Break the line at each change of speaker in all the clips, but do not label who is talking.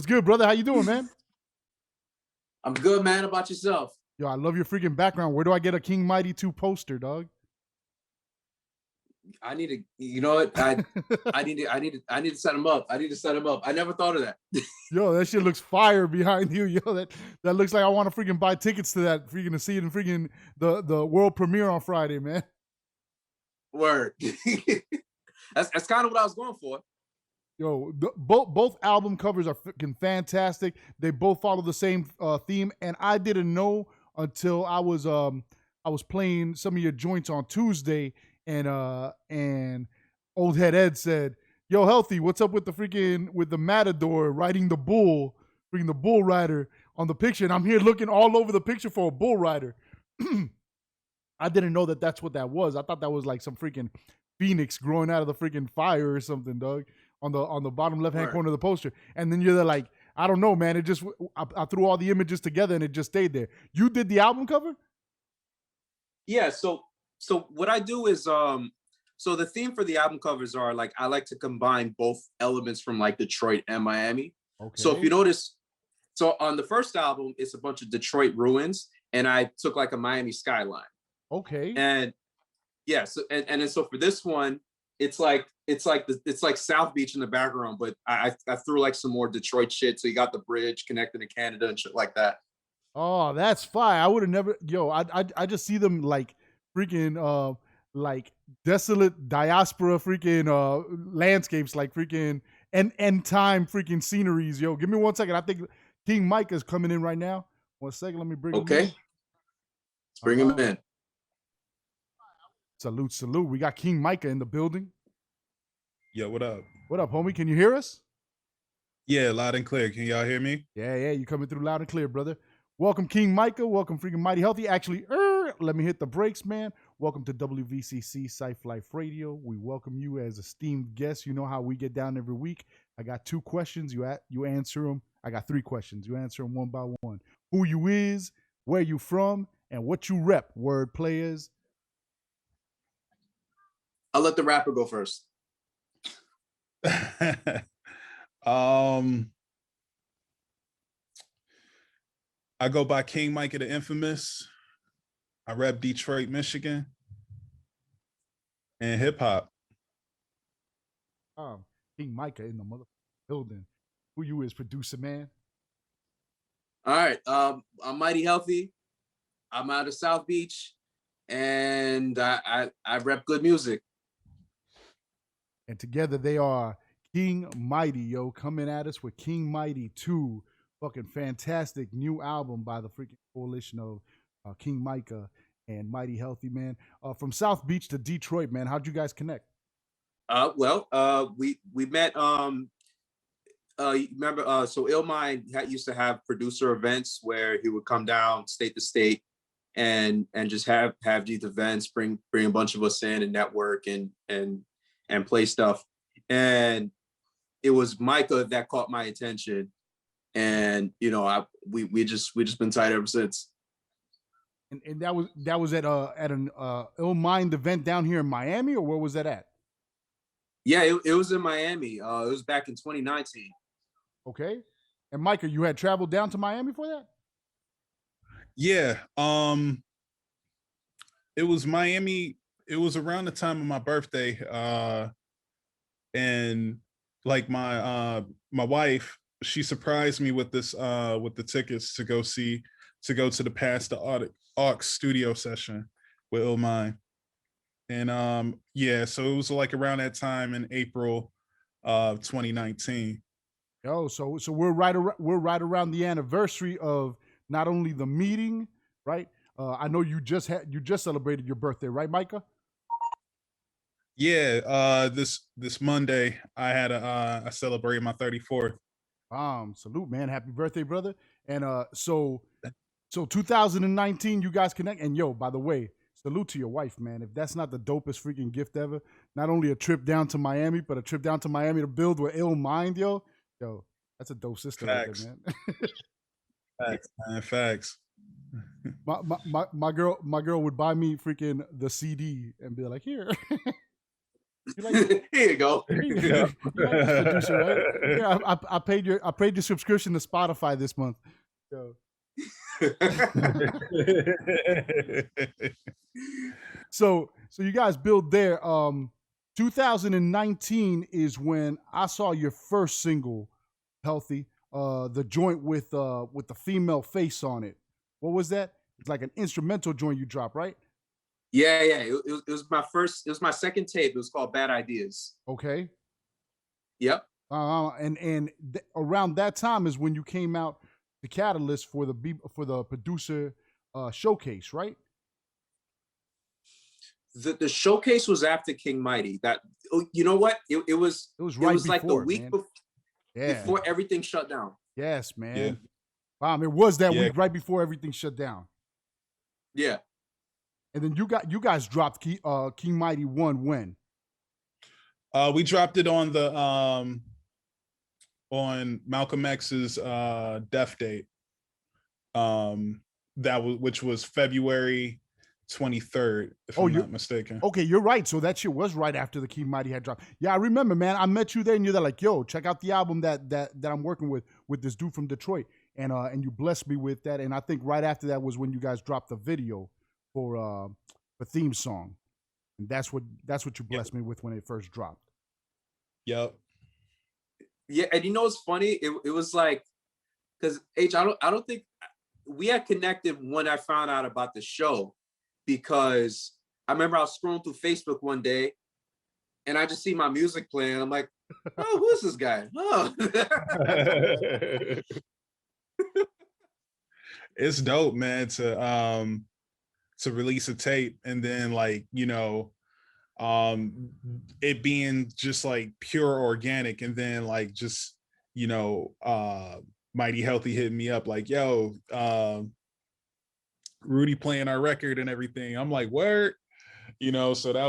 What's good, brother? How you doing, man?
I'm good, man. How about yourself?
Yo, I love your freaking background. Where do I get a King Mighty 2 poster, dog?
I need to, you know what? I need to set him up. I need to set him up. I never thought of that.
Yo, that shit looks fire behind you. Yo, that looks like I want to freaking buy tickets to that, freaking to see it in freaking the world premiere on Friday, man.
Word. that's kind of what I was going for.
Yo, both album covers are freaking fantastic. They both follow the same theme, and I didn't know until I was playing some of your joints on Tuesday, and old head Ed said, "Yo, Healthy, what's up with the matador riding the bull, freaking the bull rider on the picture?" And I'm here looking all over the picture for a bull rider. I didn't know that that's what that was. I thought that was like some freaking phoenix growing out of the freaking fire or something, dog. On the bottom left hand corner of the poster, and then you're there like, I don't know, man. It just I threw all the images together and it just stayed there. You did the album cover?
Yeah. So what I do is so the theme for the album covers are like I like to combine both elements from like Detroit and Miami. Okay. So if you notice, so on the first album, it's a bunch of Detroit ruins, and I took like a Miami skyline.
Okay.
And yeah, so and then so for this one, it's like South Beach in the background, but I threw like some more Detroit shit. So you got the bridge connecting to Canada and shit like that.
Oh, that's fire. I would have never. Yo, I just see them like freaking like desolate diaspora freaking landscapes, like freaking end time freaking sceneries. Yo, give me 1 second. I think King Micah is coming in right now. 1 second. Let me bring him in.
Okay. Let's bring him in.
Salute. We got King Micah in the building.
Yo, what up?
What up, homie? Can you hear us?
Yeah, loud and clear. Can y'all hear me?
Yeah, you coming through loud and clear, brother. Welcome, King Micah. Welcome, freaking Mighty Healthy. Actually, let me hit the brakes, man. Welcome to WVCC Scythe Life Radio. We welcome you as esteemed guests. You know how we get down every week. I got 2 questions. You answer them. I got 3 questions. You answer them one by one. Who you is, where you from, and what you rep. Word players.
I'll let the rapper go first.
I go by King Micah the Infamous. I rep Detroit, Michigan, and hip hop.
King Micah in the mother building. Who you is, producer man?
All right. I'm Mighty Healthy. I'm out of South Beach, and I rep good music.
And together they are King Mighty, yo, coming at us with King Mighty 2. Fucking fantastic new album by the freaking coalition of King Micah and Mighty Healthy, man. From South Beach to Detroit, man. How'd you guys connect?
We met. Remember? So Illmind used to have producer events where he would come down state to state and just have these events, bring a bunch of us in and network and play stuff. And it was Micah that caught my attention. And we just been tight ever since.
And that was at an Illmind event down here in Miami, or where was that at?
Yeah, it was in Miami. It was back in 2019.
Okay. And Micah, you had traveled down to Miami for that?
Yeah. It was Miami. It was around the time of my birthday. And like my wife, she surprised me with this with the tickets to go to the Past the Aux studio session with Illmind. And yeah, so it was like around that time in April of 2019.
Oh, so we're right around the anniversary of not only the meeting, right? I know you just celebrated your birthday, right, Micah?
Yeah, this Monday I celebrated my 34th.
Salute, man. Happy birthday, brother. And so 2019, you guys connect. And yo, by the way, salute to your wife, man. If that's not the dopest freaking gift ever, not only a trip down to Miami, but a trip down to Miami to build with Illmind, yo, that's a dope sister right there, man.
Facts, man. Facts.
My girl would buy me freaking the CD and be like, here. You like,
Here you go.
you like this producer, right? Yeah, I paid your subscription to Spotify this month. So. So you guys build there. 2019 is when I saw your first single, Healthy. The joint with the female face on it. What was that? It's like an instrumental joint you dropped, right?
Yeah. It was my first. It was my second tape. It was called Bad Ideas.
Okay.
Yep.
And around that time is when you came out the Catalyst for the producer showcase, right?
The showcase was after King Mighty. That, you know what? It was
right before,
like the week
man.
before everything shut down.
Yes, man.
Yeah.
It was that week right before everything shut down.
Yeah.
And then you guys dropped King Mighty 1 when?
We dropped it on the on Malcolm X's death date. Which was February 23rd, if I'm not mistaken.
Okay, you're right. So that shit was right after the King Mighty had dropped. Yeah, I remember, man. I met you there, and you're there like, yo, check out the album that I'm working with this dude from Detroit, and you blessed me with that. And I think right after that was when you guys dropped the video for the theme song, and that's what you blessed me with when it first dropped.
Yep.
Yeah, and you know what's funny? It was like, because I don't think we had connected when I found out about the show, because I remember I was scrolling through Facebook one day and I just see my music playing. I'm like, oh, who's this guy? Oh.
It's dope, man, to release a tape and then, like, you know, it being just like pure organic, and then like just, you know, Mighty Healthy hitting me up like, yo, Rudy playing our record and everything. I'm like, word, you know, so that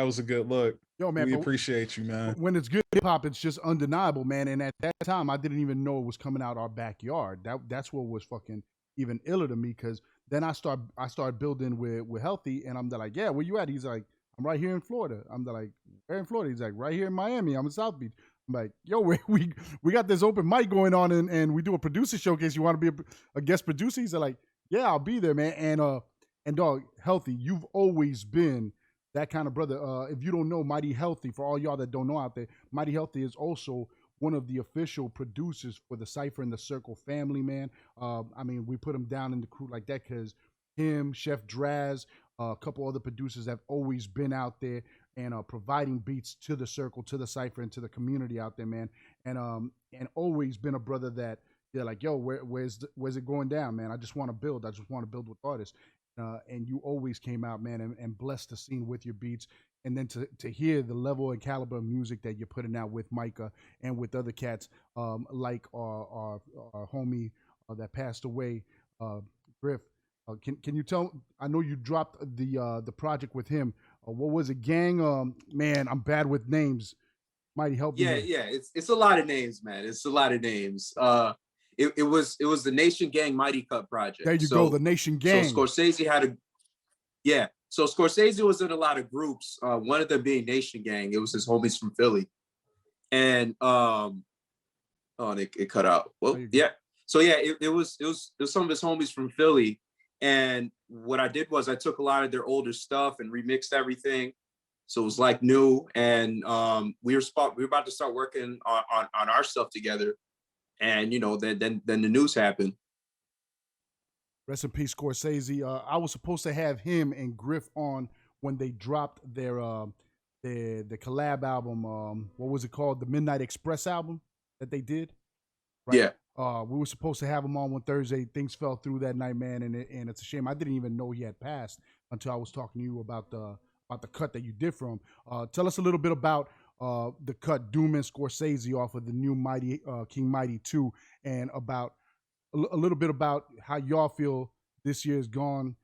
was a good look.
Yo, man,
we appreciate you, man.
When it's good hip hop, it's just undeniable, man. And at that time, I didn't even know it was coming out our backyard. That's what was fucking even iller to me, because then I started building with Healthy, and I'm like, yeah, where you at? He's like, I'm right here in Florida. I'm like, where in Florida? He's like, right here in Miami. I'm in South Beach. I'm like, yo, we got this open mic going on, and we do a producer showcase. You want to be a guest producer? He's like, yeah, I'll be there, man. And dog, Healthy, you've always been that kind of brother. If you don't know Mighty Healthy, for all y'all that don't know out there, Mighty Healthy is also one of the official producers for the Cypher and the Circle family, man. I mean, we put him down in the crew like that because him, Chef Draz, a couple other producers have always been out there and providing beats to the Circle, to the Cypher, and to the community out there, man. And always been a brother that they're like, yo, where's it going down, man? I just want to build. I just want to build with artists. And you always came out, man, and blessed the scene with your beats. And then to hear the level and caliber of music that you're putting out with Micah and with other cats, like our homie that passed away, Griff. Can you tell? I know you dropped the project with him. What was it, gang? Man, I'm bad with names. Mighty help me.
Yeah. It's a lot of names, man. It's a lot of names. It was the Nation Gang Mighty Cut project.
There you go, the Nation Gang.
So Scorsese had So Scorsese was in a lot of groups. One of them being Nation Gang. It was his homies from Philly, and it cut out. Well, yeah. So yeah, it was some of his homies from Philly, and what I did was I took a lot of their older stuff and remixed everything, so it was like new. And we were about to start working on our stuff together, and you know, then the news happened.
Rest in peace, Scorsese. I was supposed to have him and Griff on when they dropped their collab album. What was it called? The Midnight Express album that they did. Right?
Yeah.
We were supposed to have him on one Thursday. Things fell through that night, man, and it's a shame. I didn't even know he had passed until I was talking to you about the cut that you did from him. Tell us a little bit about the cut Doom and Scorsese off of the new Mighty King Mighty 2, and about a little bit about how y'all feel this year's gone.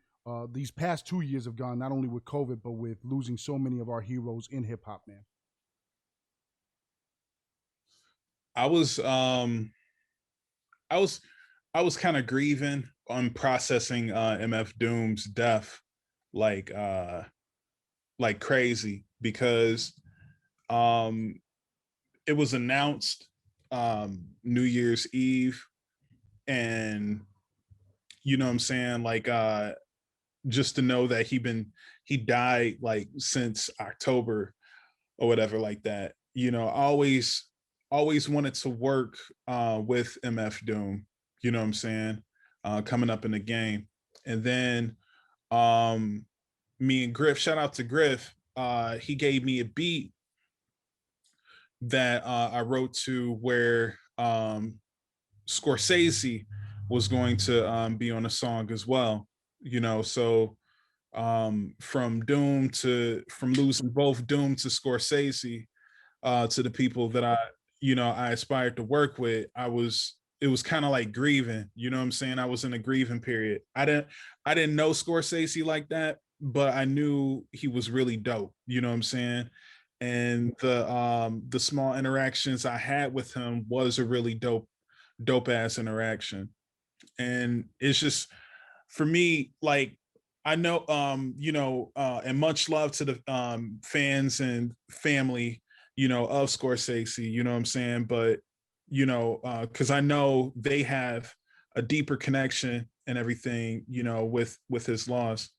These past 2 years have gone, not only with COVID, but with losing so many of our heroes in hip hop, man.
I was kind of grieving on processing MF Doom's death like crazy, because Um, it was announced New Year's Eve, and you know what I'm saying, like just to know that he died like since October or whatever like that. You know, I always wanted to work with MF Doom, you know what I'm saying, coming up in the game. And then me and Griff, shout out to Griff, he gave me a beat that I wrote to where Scorsese was going to be on a song as well. You know, so from losing both Doom to Scorsese, to the people that I aspired to work with, it was kind of like grieving, you know what I'm saying? I was in a grieving period. I didn't know Scorsese like that, but I knew he was really dope, you know what I'm saying? And the small interactions I had with him was a really dope ass interaction. And it's just, for me, like, I know, and much love to the fans and family, of Scorsese, you know what I'm saying? But, because I know they have a deeper connection and everything, with his loss.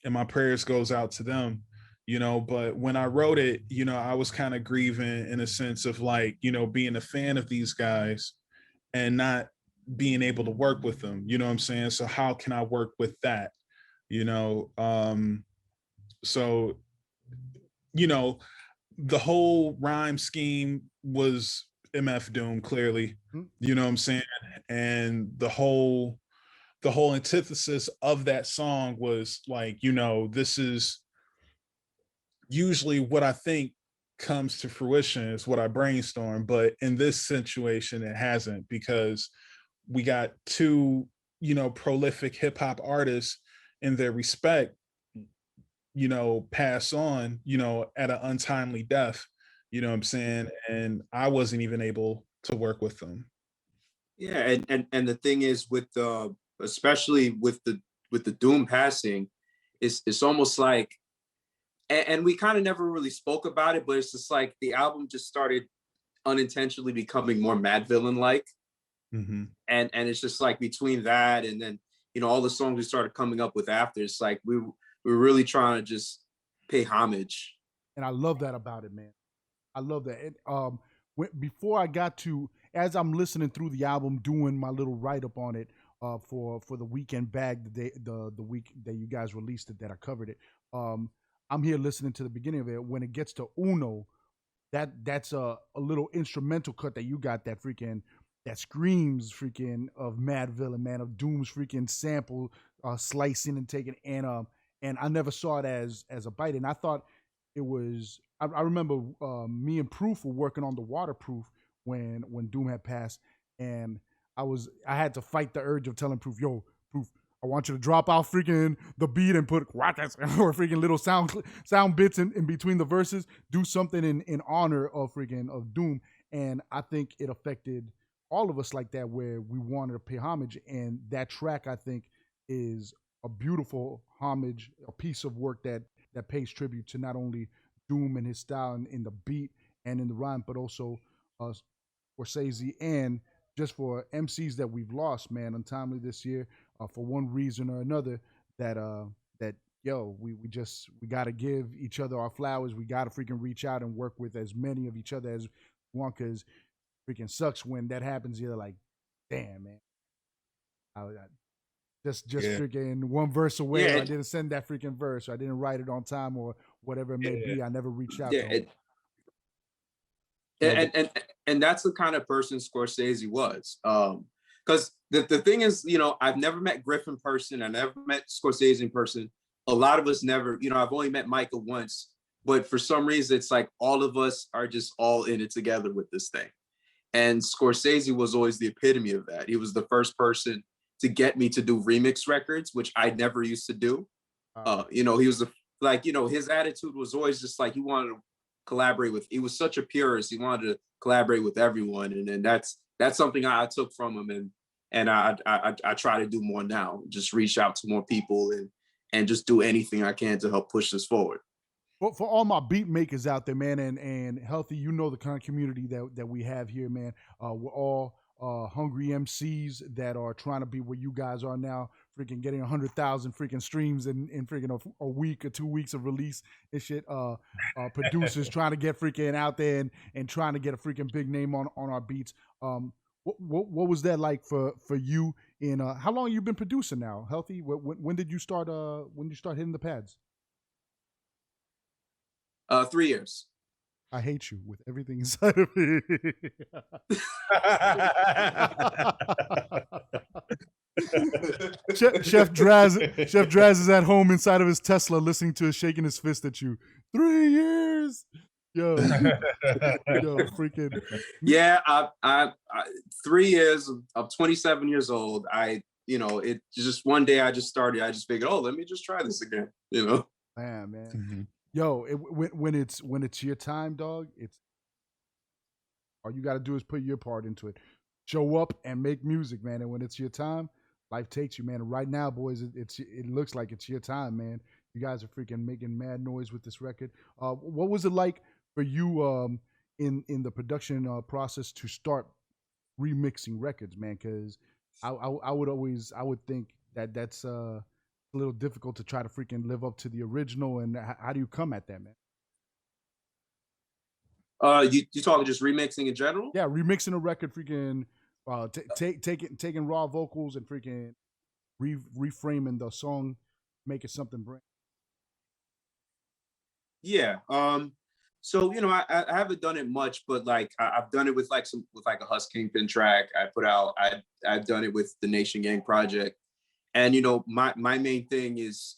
And my prayers goes out to them, but when I wrote it, I was kind of grieving in a sense of like, being a fan of these guys and not being able to work with them, you know what I'm saying? So how can I work with that? So the whole rhyme scheme was MF Doom, clearly, you know what I'm saying? And the whole antithesis of that song was like, this is usually what I think comes to fruition, is what I brainstorm, but in this situation it hasn't, because we got two prolific hip-hop artists in their respect pass on at an untimely death, you know what I'm saying, and I wasn't even able to work with them.
Yeah, and the thing is, with the especially with the Doom passing, it's almost like, and we kind of never really spoke about it, but it's just like the album just started unintentionally becoming more Mad Villain like.
Mm-hmm.
And it's just like, between that and then all the songs we started coming up with after, it's like we're really trying to just pay homage.
And I love that about it, man. I love that. Before I got to, as I'm listening through the album, doing my little write up on it for the weekend bag, the week that you guys released it, that I covered it. I'm here listening to the beginning of it. When it gets to Uno, that's a little instrumental cut that you got, that screams freaking of Mad Villain, man, of Doom's freaking sample slicing and taking, and I never saw it as a bite, and I thought it was. I remember me and Proof were working on the Waterproof when Doom had passed, and I had to fight the urge of telling Proof, yo, Proof, I want you to drop out freaking the beat and put or freaking little sound bits in between the verses. Do something in honor of Doom. And I think it affected all of us like that, where we wanted to pay homage. And that track, I think, is a beautiful homage, a piece of work that pays tribute to not only Doom and his style in the beat and in the rhyme, but also Scorsese, and just for MCs that we've lost, man, untimely this year, for one reason or another, that we got to give each other our flowers. We got to freaking reach out and work with as many of each other as we want, because freaking sucks when that happens. You're like, damn, man, I just
Yeah.
freaking one verse away,
Yeah,
or I didn't send that freaking verse, or I didn't write it on time, or whatever it may be. I never reached out to him.
And that's the kind of person Scorsese was. Because the thing is, I've never met Griff in person. I never met Scorsese in person. A lot of us never, I've only met Micah once, but for some reason, it's like all of us are just all in it together with this thing. And Scorsese was always the epitome of that. He was the first person to get me to do remix records, which I never used to do. He was his attitude was always just like, he wanted to collaborate with. He was such a purist. He wanted to collaborate with everyone, and then that's something I took from him, and I try to do more now. Just reach out to more people and just do anything I can to help push this forward.
For all my beat makers out there, man, and Healthy, you know the kind of community that we have here, man. We're all hungry MCs that are trying to be where you guys are now, freaking getting 100,000 freaking streams in freaking a week or 2 weeks of release and shit. Producers trying to get freaking out there and trying to get a freaking big name on our beats. What was that like for you? In how long you been producing now, Healthy? When did you start? When you start hitting the pads?
3 years.
I hate you with everything inside of me. Chef Draz is at home inside of his Tesla listening to us shaking his fist at you. 3 years. Yo, freaking.
Yeah, I 3 years. I'm 27 years old. It just one day I just started. I just figured, oh, let me just try this again.
Man. Mm-hmm. Yo, when it's your time, dog, it's all you got to do is put your part into it. Show up and make music, man. And when it's your time, life takes you, man. And right now, boys, it looks like it's your time, man. You guys are freaking making mad noise with this record. What was it like for you in the production process to start remixing records, man? Because I would think that's a little difficult to try to freaking live up to the original. And how do you come at that, man?
You talking just remixing in general?
Yeah, remixing a record, freaking taking raw vocals and freaking reframing the song, make it something brand.
Yeah. So I haven't done it much, but like I've done it with like a Hus Kingpin track I put out. I've done it with the Nation Gang project, and my main thing is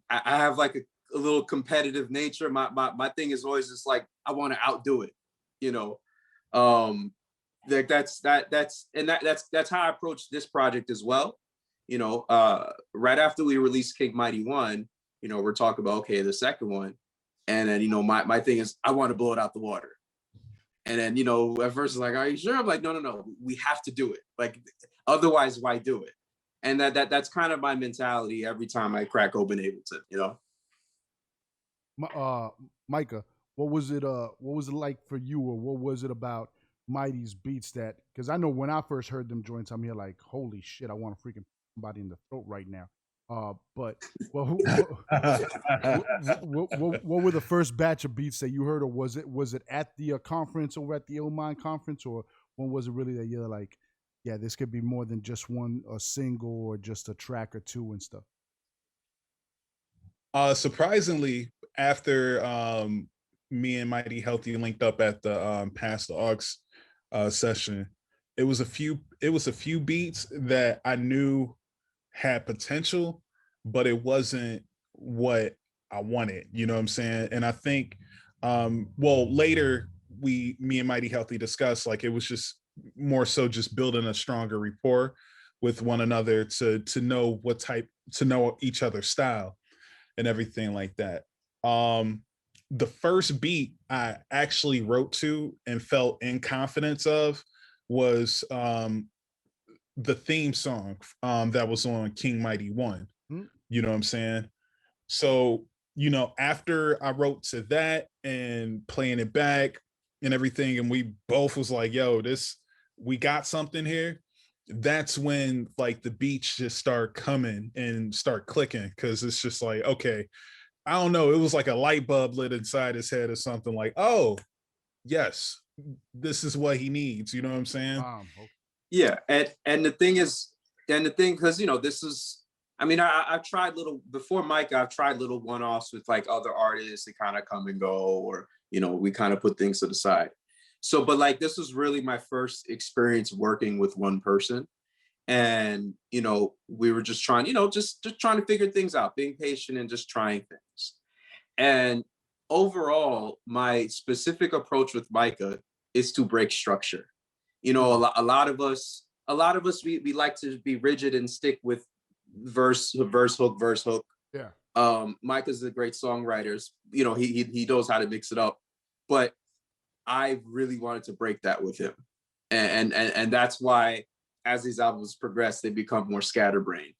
I have like a little competitive nature. My thing is always just like I want to outdo it, Like that's how I approach this project as well. Right after we released KINGMIGHTY 1, we're talking about okay, the second one. And then, my thing is, I want to blow it out the water. And then, at first it's like, are you sure? I'm like, no, we have to do it. Like, otherwise, why do it? And that's kind of my mentality every time I crack open Ableton,
Micah, what was it like for you, or what was it about Mighty's beats that, because I know when I first heard them joints, I'm here like, holy shit, I want to freaking somebody in the throat right now. But what were the first batch of beats that you heard, or was it at the conference over at the Ill Mind conference, or when was it really that you're like, yeah, this could be more than just a single or just a track or two and stuff?
Surprisingly, after me and Mighty Healthy linked up at the Past the Aux session, it was a few beats that I knew had potential, but it wasn't what I wanted, you know what I'm saying? And I think later me and Mighty Healthy discussed, like, it was just more so just building a stronger rapport with one another to know each other's style and everything like that. The first beat I actually wrote to and felt in confidence of was the theme song that was on KINGMIGHTY 1. You know what I'm saying? So, after I wrote to that and playing it back and everything, and we both was like, yo, we got something here. That's when like the beats just start coming and start clicking, because it's just like, okay, I don't know, it was like a light bulb lit inside his head or something, like, oh, yes, this is what he needs. You know what I'm saying?
Okay. Yeah, and the thing is, because this is, I've tried before Micah, I've tried little one-offs with like other artists that kind of come and go, or we kind of put things to the side. So, but like this was really my first experience working with one person, and we were just trying, just trying to figure things out, being patient and just trying things. And overall, my specific approach with Micah is to break structure. A lot of us, we like to be rigid and stick with verse, hook. Yeah. Micah's a great songwriter. He knows how to mix it up, but I really wanted to break that with him, and that's why as these albums progress, they become more scatterbrained.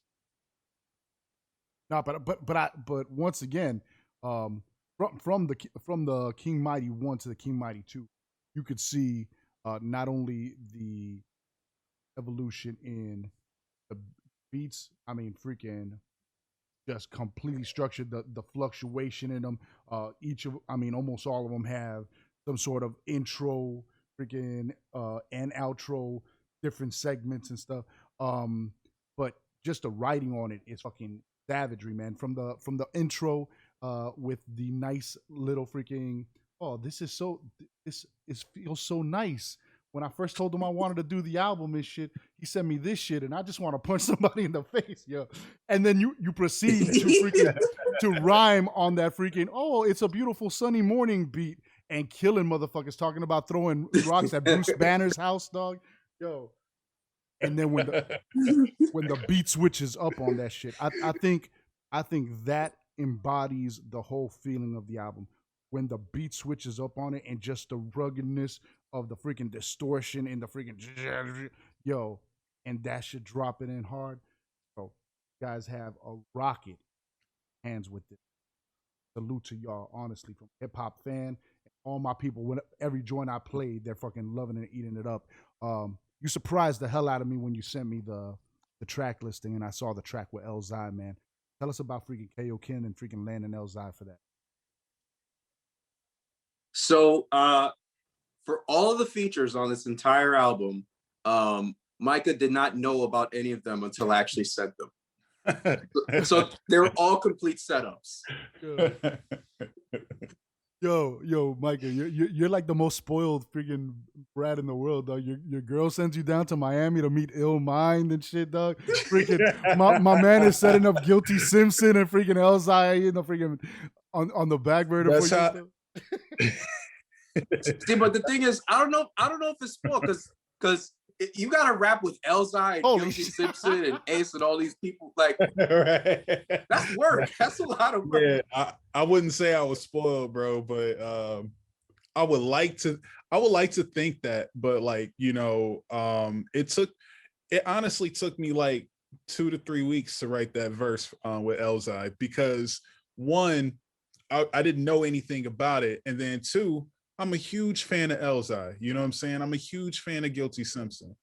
No, but once again, from the King Mighty 1 to the King Mighty 2, you could see not only the evolution in the beats, I mean, freaking just completely structured, the fluctuation in them. Almost all of them have some sort of intro, freaking and outro, different segments and stuff. But just the writing on it is fucking savagery, man. From the intro, with the nice little freaking, oh, this feels so nice. When I first told him I wanted to do the album and shit, he sent me this shit, and I just want to punch somebody in the face, yo. And then you proceed to freaking to rhyme on that freaking, oh, it's a beautiful sunny morning beat, and killing motherfuckers talking about throwing rocks at Bruce Banner's house, dog, yo. And then when the beat switches up on that shit, I think that embodies the whole feeling of the album. When the beat switches up on it and just the ruggedness of the freaking distortion and the freaking yo, and that shit dropping in hard. So you guys have a rocket hands with it. Salute to y'all, honestly, from hip hop fan. All my people, when every joint I played, they're fucking loving it and eating it up. You surprised the hell out of me when you sent me the track listing and I saw the track with Elzhi, man. Tell us about freaking K.O. Kin and freaking landing Elzhi for that.
So for all of the features on this entire album, Micah did not know about any of them until I actually sent them. So they were all complete setups.
Yo, Micah, you're like the most spoiled freaking brat in the world, dog. Your girl sends you down to Miami to meet Ill Mind and shit, dog. Freaking my man is setting up Guilty Simpson and freaking Elzhi, freaking on the back burner.
That's how.
See, but the thing is, I don't know if it's spoiled because you got to rap with Elzhi and Guilty Simpson and Ace and all these people. Like, right. That's work. That's a lot of work.
Yeah, I wouldn't say I was spoiled, bro, but I would like to think that, but like, it honestly took me like 2 to 3 weeks to write that verse with Elzhi, because one, I didn't know anything about it, and then two, I'm a huge fan of Elzhi. You know what I'm saying? I'm a huge fan of Guilty Simpson.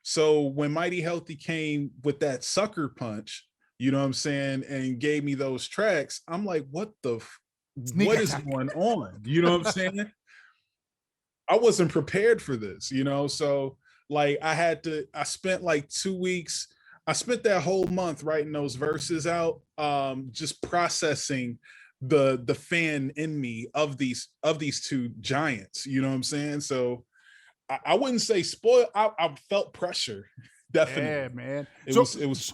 So when Mighty Healthy came with that sucker punch, you know what I'm saying, and gave me those tracks, I'm like, what is going on? You know what I'm saying? I wasn't prepared for this, so like I spent like 2 weeks. I spent that whole month writing those verses out, just processing the fan in me of these two giants, you know what I'm saying? So I wouldn't say spoiled. I felt pressure, definitely.
Yeah, man.
It was pressure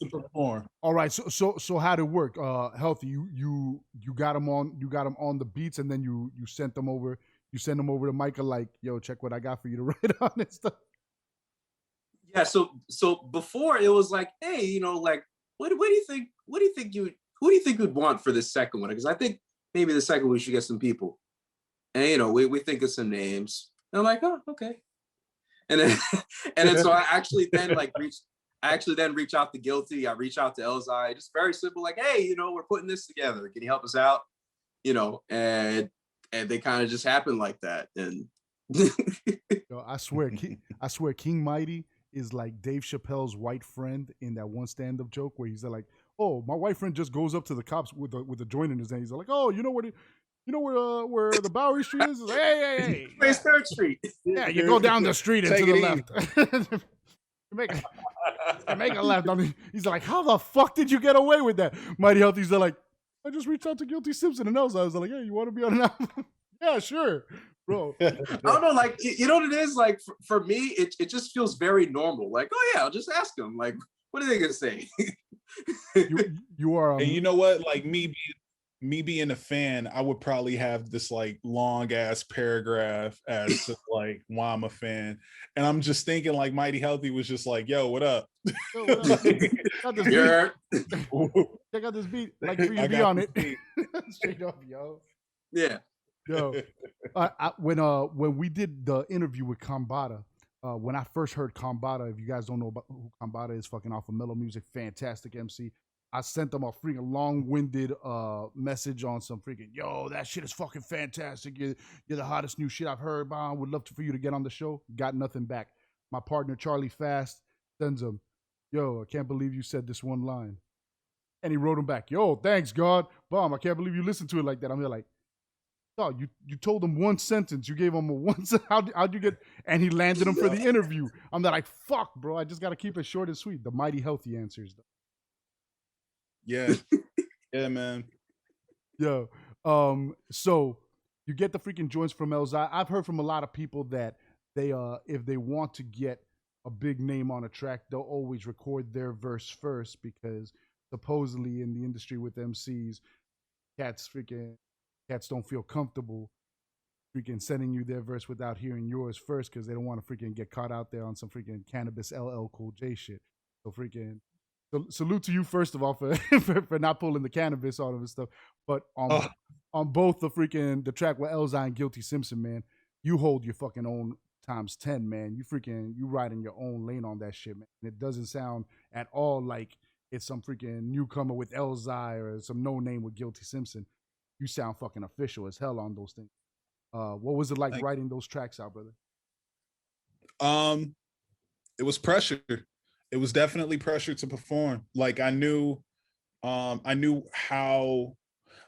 to perform.
All right, so how did it work? Healthy, you got them on the beats, and then you sent them over. You send them over to Micah, like, yo, check what I got for you to write on and stuff.
Yeah. So before it was like, hey, like, what do you think? Who do you think you'd want for this second one? Because I think maybe the second one we should get some people. And we think of some names. And I'm like, oh, okay. And then so I actually then reach out to Guilty. I reach out to Elzhi. Just very simple, like, hey, we're putting this together. Can you help us out? And they kind of just happened like that. And
Yo, I swear, King Mighty is like Dave Chappelle's white friend in that one stand-up joke where he's like, oh, my white friend just goes up to the cops with a joint in his hand. He's like, oh, where the Bowery Street is? He's like, hey.
Where's Third Street?
Yeah, you go down the street and to the left. make a left. He's like, how the fuck did you get away with that? Mighty Healthy's like, I just reached out to Guilty Simpson and Elzhi. I was like, hey, you want to be on an album? Yeah, sure, bro.
I don't know, like, what it is, like, for me, it just feels very normal. Like, oh yeah, I'll just ask them. Like, what are they gonna say?
you are,
and you know what? Like me being a fan, I would probably have this like long ass paragraph as to like why I'm a fan, and I'm just thinking like Mighty Healthy was just like, "Yo, what up?
Yo, what up? Check out this beat. Like for you to be on it, straight up, yo."
Yeah,
yo. When we did the interview with Kambata, when I first heard Kambata, if you guys don't know about who Kambata is, fucking off of Mellow Music, fantastic MC. I sent them a freaking long-winded message on some freaking, yo, that shit is fucking fantastic. You're the hottest new shit I've heard. Bah, would love for you to get on the show. Got nothing back. My partner Charlie Fast sends him, yo, I can't believe you said this one line. And he wrote him back, yo, thanks God. Bomb, I can't believe you listened to it like that. I'm like, oh, you told him one sentence. You gave him a one sentence. How'd you get? And he landed him for the interview. I'm like, fuck, bro. I just got to keep it short and sweet. The mighty healthy answers, though.
Yeah. Yeah, man.
Yo, so you get the freaking joints from Elzai. I've heard from a lot of people that they if they want to get a big name on a track, they'll always record their verse first, because supposedly in the industry with MCs, cats don't feel comfortable freaking sending you their verse without hearing yours first, because they don't want to freaking get caught out there on some freaking Cannabis LL Cool J shit. So freaking salute to you first of all for for not pulling the cannabis out of his stuff. But on both the track with Elzai and Guilty Simpson, man, you hold your fucking own times 10, man. You riding your own lane on that shit, man. And it doesn't sound at all like it's some freaking newcomer with Elzai or some no name with Guilty Simpson. You sound fucking official as hell on those things. What was it like writing those tracks out, brother?
It was pressure. It was definitely pressure to perform. Like I knew how,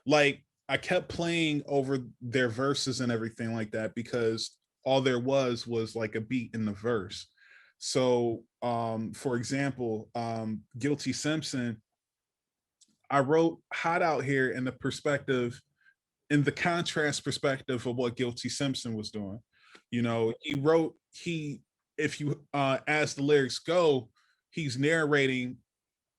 like I kept playing over their verses and everything like that, because all there was like a beat in the verse. So for example, Guilty Simpson, I wrote Hot Out Here in the contrast perspective of what Guilty Simpson was doing. You know, if you as the lyrics go, he's narrating,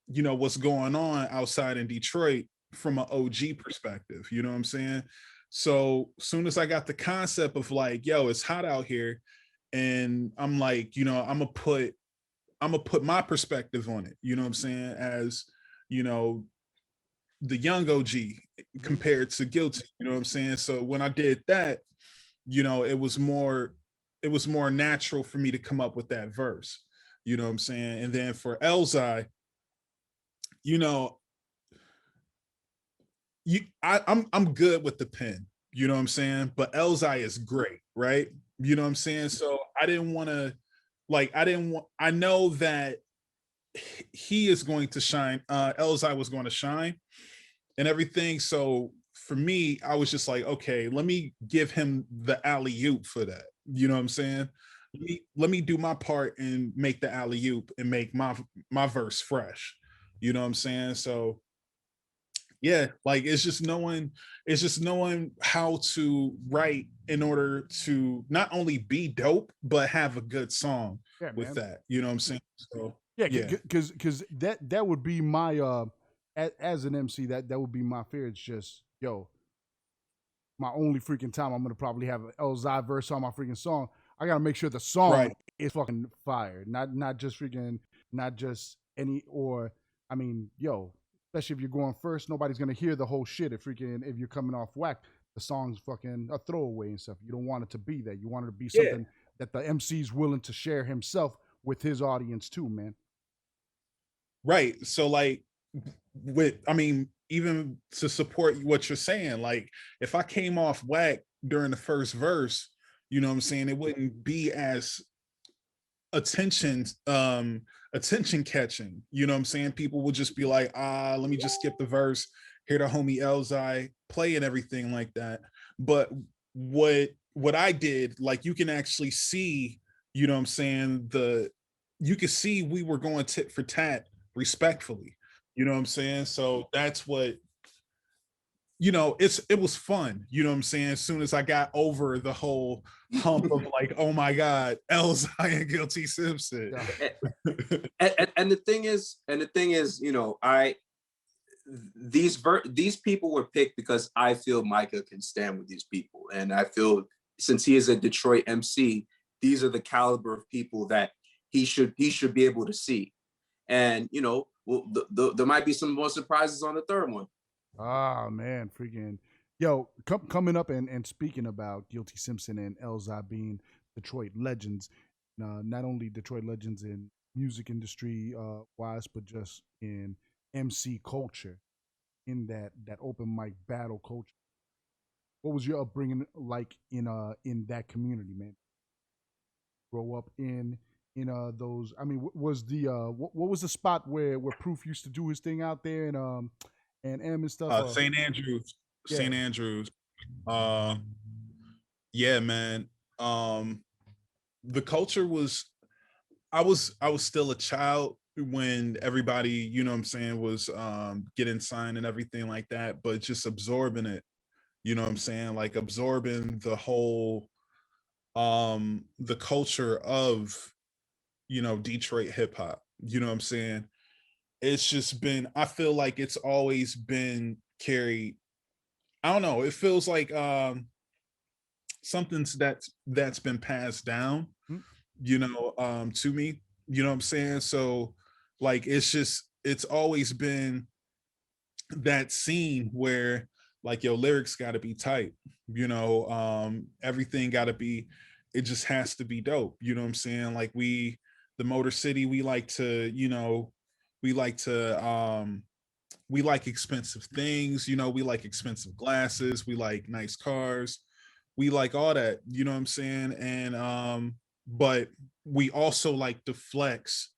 you know, what's going on outside in Detroit from an OG perspective. You know what I'm saying? So soon as I got the concept of like, yo, it's hot out here, and I'm like, you know, I'm gonna put my perspective on it. You know what I'm saying? As, you know, the young OG compared to Guilty. You know what I'm saying? So when I did that, you know, it was more natural for me to come up with that verse. You know what I'm saying? And then for Elzai, you know, I'm good with the pen, you know what I'm saying? But Elzai is great, right? You know what I'm saying? So I know that he is going to shine. Elzai was going to shine and everything. So for me, I was just like, okay, let me give him the alley-oop for that. You know what I'm saying? Let me do my part and make the alley-oop and make my verse fresh. You know what I'm saying? So yeah, like it's just knowing how to write in order to not only be dope but have a good song with that. You know what I'm saying? So
yeah, because that would be my as an MC, that would be my fear. It's just, yo, my only freaking time I'm gonna probably have an Elzai verse on my freaking song. I gotta make sure the song is fucking fire, not just any, or I mean, yo, especially if you're going first, nobody's gonna hear the whole shit. If you're coming off whack, the song's fucking a throwaway and stuff. You don't want it to be that. You want it to be something that the MC's willing to share himself with his audience too, man.
Right. So like even to support what you're saying, like if I came off whack during the first verse, you know what I'm saying, it wouldn't be as attention catching. You know what I'm saying? People would just be like, let me just skip the verse, hear the homie Elzai play and everything like that. But what I did, like you can actually see, you know what I'm saying, you can see we were going tit for tat respectfully. You know what I'm saying? So that's what, you know, it was fun. You know what I'm saying? As soon as I got over the whole hump of like, oh my God, Elzai and Guilty Simpson.
And the thing is, you know, these people were picked because I feel Micah can stand with these people. And I feel since he is a Detroit MC, these are the caliber of people that he should be able to see. And, you know, well, there might be some more surprises on the third one.
Ah, man, freaking. Yo, coming up and speaking about Guilty Simpson and Elzai being Detroit legends, not only Detroit legends in music industry wise, but just in MC culture, in that open mic battle culture. What was your upbringing like in that community, man? Grow up in those. I mean, was the what was the spot where Proof used to do his thing out there and M and stuff?
St. Andrews,
Yeah.
St. Andrews. Uh, yeah, man. Um, the culture was. I was still a child when everybody, you know what I'm saying, was getting signed and everything like that, but just absorbing it, you know what I'm saying, like absorbing the whole the culture of, you know, Detroit hip hop, you know what I'm saying. It's just been, I feel like it's always been carried. I don't know, it feels like something's that's been passed down,
Mm.
you know, to me, you know what I'm saying. So like it's always been that scene where like your lyrics got to be tight, you know, everything got to be, it just has to be dope, you know what I'm saying. Like the Motor City, we like to, you know, we like to we like expensive things, you know, we like expensive glasses, we like nice cars, we like all that, you know what I'm saying. And but we also like to flex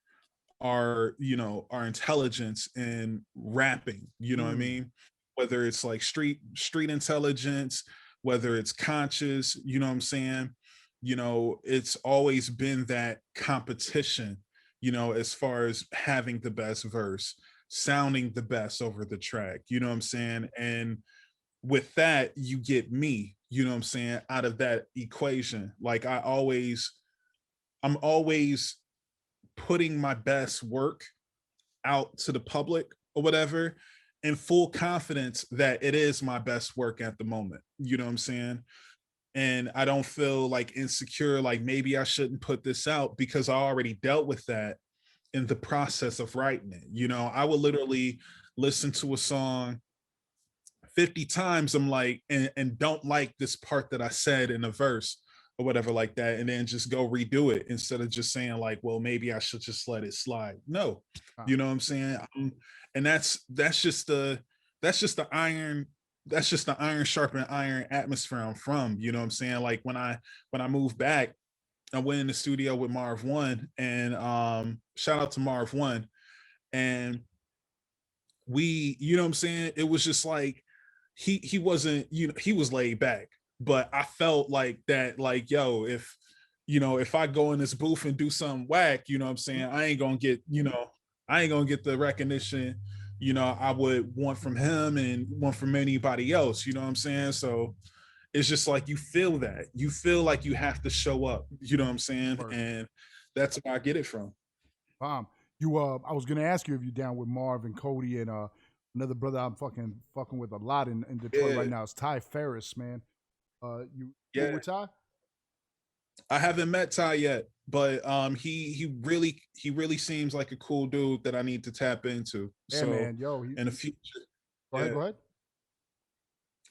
our, you know, our intelligence in rapping, you know what I
Mm.
mean, whether it's like street intelligence, whether it's conscious, you know what I'm saying. You know, it's always been that competition, you know, as far as having the best verse, sounding the best over the track, you know what I'm saying. And with that you get me, you know what I'm saying, out of that equation. Like I'm always putting my best work out to the public or whatever, in full confidence that it is my best work at the moment, you know what I'm saying. And I don't feel like insecure, like maybe I shouldn't put this out, because I already dealt with that in the process of writing it. You know, I would literally listen to a song 50 times, I'm like, and don't like this part that I said in a verse or whatever like that, and then just go redo it instead of just saying like, well, maybe I should just let it slide. No, you know what I'm saying. And that's just the iron, that's just the iron sharpen iron atmosphere I'm from, you know what I'm saying. Like when I moved back, I went in the studio with Marv One, and shout out to Marv One. And we, you know what I'm saying, it was just like he wasn't, you know, he was laid back, but I felt like that, like, yo, if, you know, if I go in this booth and do something whack, you know what I'm saying, I ain't gonna get, you know, I ain't gonna get the recognition, you know, I would want from him and want from anybody else, you know what I'm saying. So it's just like you feel like you have to show up, you know what I'm saying.
Word.
And that's where I get it from.
Bomb. You I was gonna ask you if you down with Marv and Cody and another brother I'm fucking with a lot in Detroit
Yeah,
right now is Ty Ferris, man. You
yeah.
with Ty?
I haven't met Ty yet, but he really seems like a cool dude that I need to tap into.
Yeah,
So
man. Yo,
in the future,
go ahead,
yeah,
go ahead.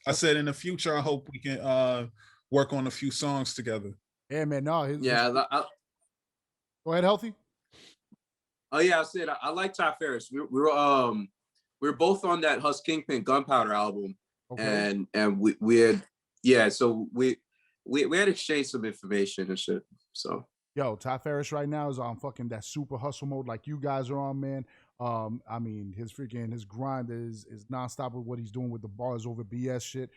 I said in the future I hope we can work on a few songs together.
Yeah, man. No, his
Yeah.
go ahead, healthy.
Oh yeah, I said I like Ty Ferris. We were both on that Hus Kingpin Gunpowder album,
Okay.
and we had, yeah, so we had exchanged some information and shit. So
Yo, Ty Ferris right now is on fucking that super hustle mode like you guys are on, man. I mean, his grind is nonstop with what he's doing with the bars over BS shit.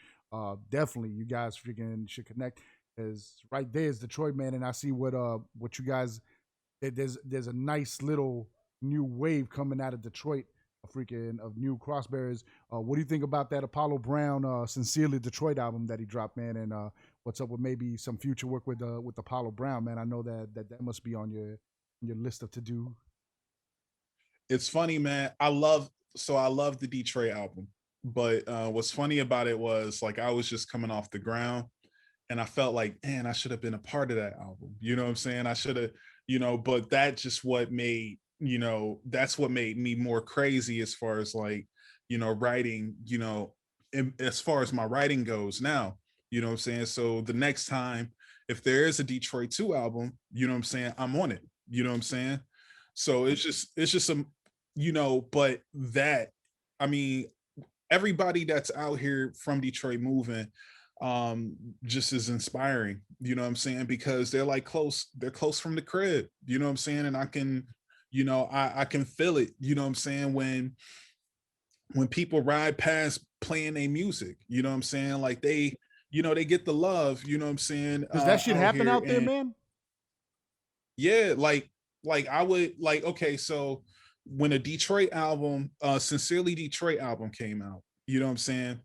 Definitely, you guys freaking should connect. Is right there is Detroit, man, and I see what you guys. There's a nice little new wave coming out of Detroit, a freaking of new crossbearers. What do you think about that Apollo Brown, Sincerely Detroit album that he dropped, man? And what's up with maybe some future work with Apollo Brown, man? I know that must be on your list of to do.
It's funny, man. I love the Detroit album, but what's funny about it was like I was just coming off the ground, and I felt like, man, I should have been a part of that album. You know what I'm saying? I should have, you know, but that just what made, you know, that's what made me more crazy as far as like, you know, writing, you know, as far as my writing goes now, you know what I'm saying? So the next time, if there is a Detroit 2 album, you know what I'm saying, I'm on it. You know what I'm saying? So it's just but that, I mean, everybody that's out here from Detroit moving just is inspiring, you know what I'm saying? Because they're close from the crib, you know what I'm saying? And I can, I can feel it, you know what I'm saying, when people ride past playing their music, you know what I'm saying? Like they get the love, you know what I'm saying?
Does that shit happen out there,
and
man?
yeah, I would like, okay, so when a Detroit album, Sincerely Detroit album came out, you know what I'm saying?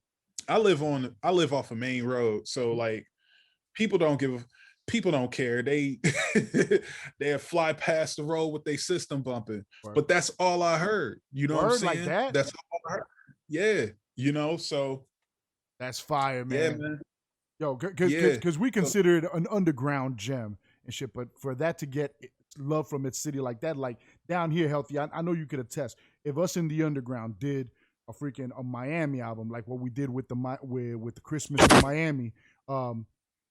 I live off a main road. So like people don't care. They they fly past the road with their system bumping.
Word.
But that's all I heard. You know what I'm
Word,
saying?
like that?
That's all I heard. Yeah, so
That's fire, man.
yeah, man.
Yo, because we consider it an underground gem and shit, but for that to get love from its city like that, like down here, Healthy, I know you could attest. If us in the underground did a Miami album like what we did with the Christmas in Miami,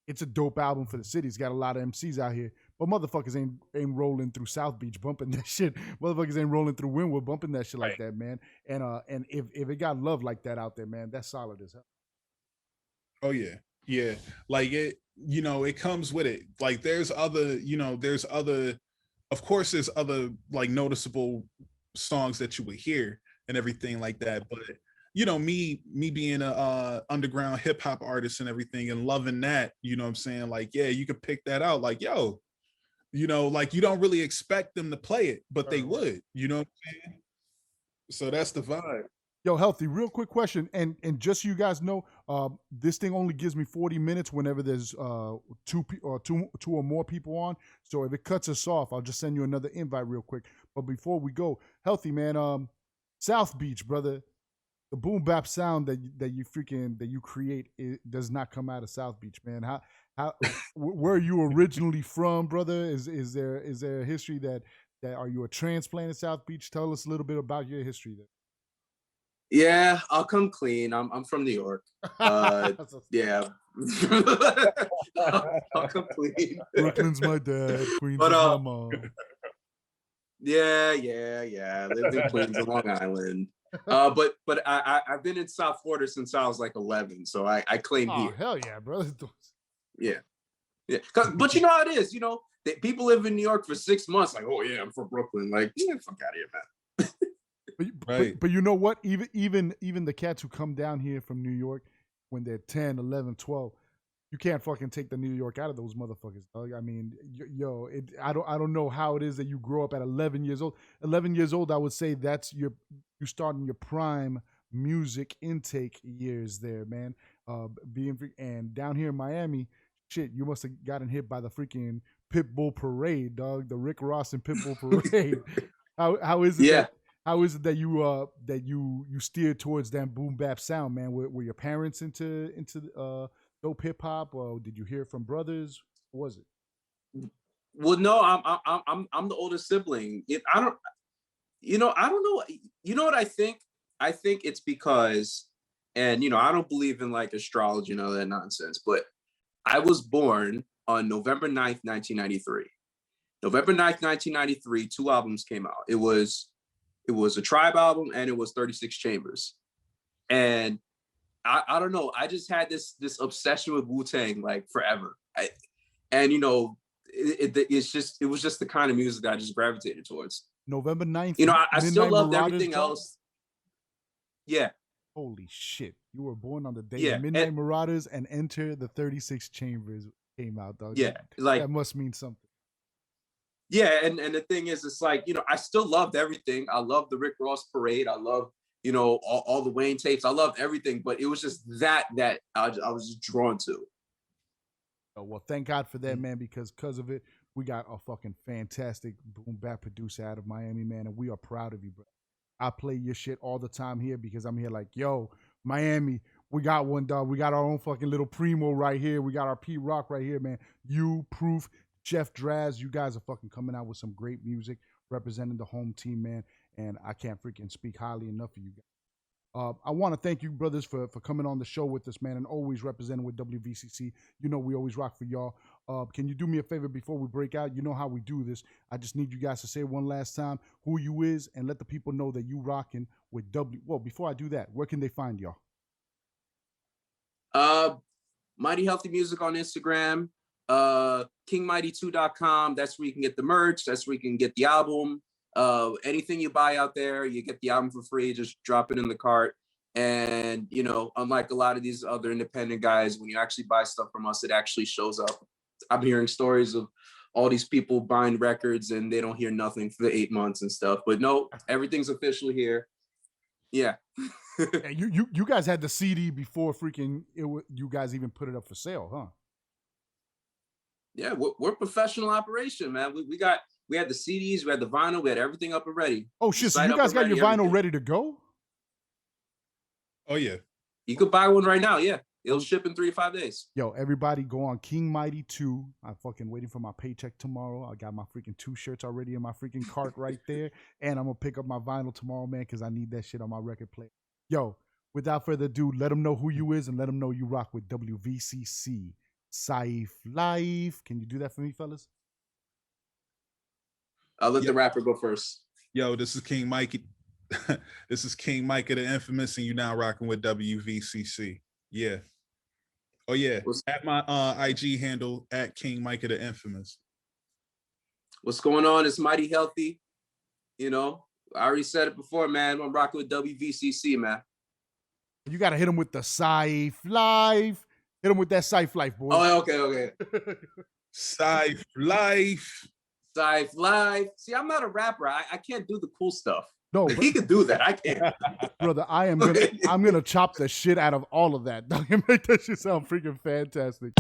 it's a dope album for the city. It's got a lot of MCs out here, but motherfuckers ain't rolling through South Beach bumping that shit. Motherfuckers ain't rolling through Wynwood bumping that shit like that, man. And if it got love like that out there, man, that's solid as hell.
Oh yeah. Yeah. Like it, it comes with it. Like there's other, of course there's other like noticeable songs that you would hear and everything like that. But me being a underground hip hop artist and everything and loving that, you know what I'm saying? Like, yeah, you could pick that out. Like, yo, like you don't really expect them to play it, but they would, you know what I'm saying? So that's the vibe.
Yo, Healthy, real quick question, and just so you guys know, this thing only gives me 40 minutes whenever there's two or more people on. So if it cuts us off, I'll just send you another invite real quick. But before we go, Healthy, man, South Beach, brother, the boom bap sound that you create, it does not come out of South Beach, man. How where are you originally from, brother? Is there a history that are you a transplant in South Beach? Tell us a little bit about your history there.
Yeah, I'll come clean. I'm from New York. Yeah. I'll come clean.
Brooklyn's my dad, Queens is my mom.
Yeah. Lived in Queens and Long Island. But I've been in South Florida since I was like 11, so I claim here.
Hell yeah, bro.
Yeah. But you know how it is. People live in New York for 6 months. Like, oh yeah, I'm from Brooklyn. Like, get the fuck out of here, man.
But you know what? Even the cats who come down here from New York when they're 10, 11, 12, you can't fucking take the New York out of those motherfuckers, dog. I mean, I don't know how it is that you grow up at 11 years old. 11 years old, I would say that's you starting your prime music intake years there, man. And down here in Miami, shit, you must have gotten hit by the freaking Pitbull Parade, dog. The Rick Ross and Pitbull Parade. How is it?
Yeah.
How is it that you steered towards that boom bap sound, man? Were your parents into dope hip hop, or did you hear it from brothers? What was it?
Well, no, I'm the oldest sibling. I don't know. You know what I think? I think it's because, and I don't believe in like astrology and all that nonsense, but I was born on November 9th, 1993. November 9th, 1993, 2 albums came out. It was a Tribe album and it was 36 Chambers. And I don't know, I just had this obsession with Wu-Tang like forever. It was just the kind of music that I just gravitated towards.
November 9th.
I still loved everything else. Yeah.
Holy shit. You were born on the day Midnight Marauders and Enter the 36 Chambers came out, dog.
Yeah. Like
that must mean something.
Yeah, and the thing is, it's like, I still loved everything. I loved the Rick Ross Parade. I loved, all the Wayne tapes. I loved everything, but it was just that I was just drawn to.
Oh, well, thank God for that, man, because of it, we got a fucking fantastic boom bap producer out of Miami, man, and we are proud of you, bro. I play your shit all the time here because I'm here like, yo, Miami, we got one, dog. We got our own fucking little Primo right here. We got our Pete Rock right here, man. You, Proof, Jeff Draz, you guys are fucking coming out with some great music, representing the home team, man. And I can't freaking speak highly enough of you guys. I want to thank you, brothers, for coming on the show with us, man, and always representing with WVCC. We always rock for y'all. Can you do me a favor before we break out? You know how we do this. I just need you guys to say one last time who you is and let the people know that you rocking with Well, before I do that, where can they find y'all?
Mighty Healthy Music on Instagram, KingMighty2.com. That's where you can get the merch. That's where you can get the album. Anything you buy out there, you get the album for free. Just drop it in the cart. And, you know, unlike a lot of these other independent guys, when you actually buy stuff from us, it actually shows up. I'm hearing stories of all these people buying records and they don't hear nothing for the 8 months and stuff. But no, everything's official here. Yeah.
you guys had the CD before freaking you guys even put it up for sale, huh?
Yeah, we're professional operation, man. We had the CDs, we had the vinyl, we had everything up and ready.
Oh shit! So you guys got your vinyl ready to go?
Oh yeah.
You could buy one right now. Yeah, it'll ship in 3 to 5 days.
Yo, everybody, go on King Mighty 2. I'm fucking waiting for my paycheck tomorrow. I got my freaking 2 shirts already in my freaking cart right there, and I'm gonna pick up my vinyl tomorrow, man, because I need that shit on my record player. Yo, without further ado, let them know who you is and let them know you rock with WVCC. Saif Life. Can you do that for me, fellas?
I'll let the rapper go first.
Yo, this is King Mikey. This is King Micah the Infamous, and you now rocking with WVCC. Yeah. Oh yeah. At my IG handle at King Micah the Infamous.
What's going on? It's Mighty Healthy. You know, I already said it before, man. I'm rocking with WVCC, man.
You gotta hit him with the Saif Life. Hit him with that Saif Life, boy.
Oh, okay.
Saif Life.
Saif Life. See, I'm not a rapper. I can't do the cool stuff.
No,
he can do that. I can't.
Brother, I'm gonna chop the shit out of all of that. Make that shit sound freaking fantastic.